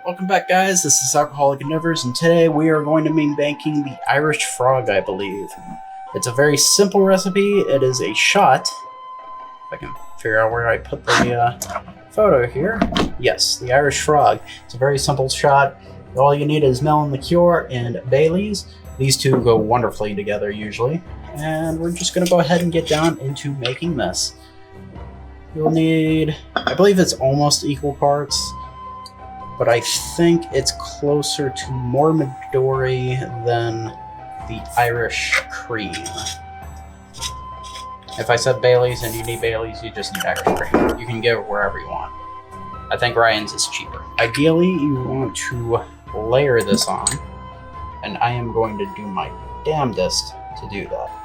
Welcome back, guys. This is Alcoholic Endeavors, and today we are going to be making the Irish Frog, I believe. It's a very simple recipe. It is a shot. If I can figure out where I put the photo here. Yes, the Irish Frog. It's a very simple shot. All you need is Melon, Liqueur, and Bailey's. These two go wonderfully together usually. And we're just going to go ahead and get down into making this. You'll need, I believe it's almost equal parts, but I think it's closer to more Midori than the Irish cream. If I said Bailey's and you need Bailey's, you just need Irish cream. You can get it wherever you want. I think Ryan's is cheaper. Ideally, you want to layer this on, and I am going to do my damnedest to do that.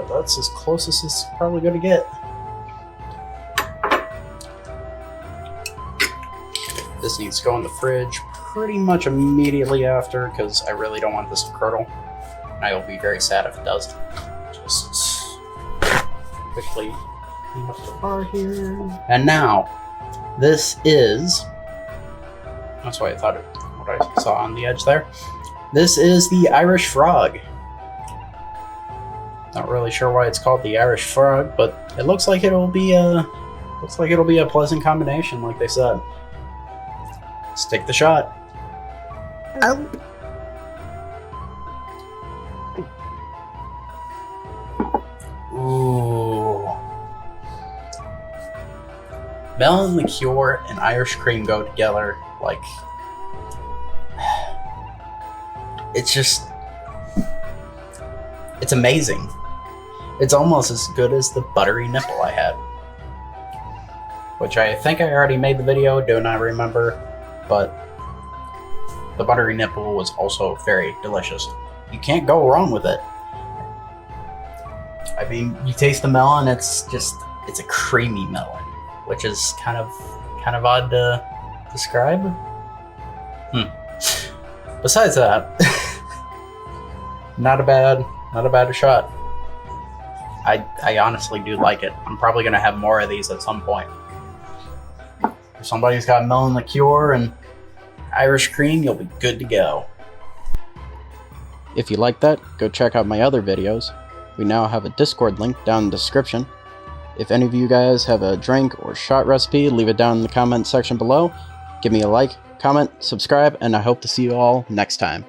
That's as close as it's probably going to get. This needs to go in the fridge pretty much immediately after, because I really don't want this to curdle. I will be very sad if it does. Just quickly clean up the bar here. And now, this is... That's why I thought what I saw on the edge there. This is the Irish Frog. Not really sure why it's called the Irish Frog, but it looks like it'll be a pleasant combination, like they said. Let's take the shot. Oh. Ooh. Melon, Liqueur, and Irish cream go together like... It's just... It's amazing. It's almost as good as the buttery nipple I had. Which I think I already made the video, do not remember, but the buttery nipple was also very delicious. You can't go wrong with it. I mean, you taste the melon, it's a creamy melon, which is kind of odd to describe. Besides that, not a bad shot. I honestly do like it. I'm probably gonna have more of these at some point. If somebody's got melon liqueur and Irish cream, you'll be good to go. If you like that, go check out my other videos. We now have a Discord link down in the description. If any of you guys have a drink or shot recipe, leave it down in the comment section below. Give me a like, comment, subscribe, and I hope to see you all next time.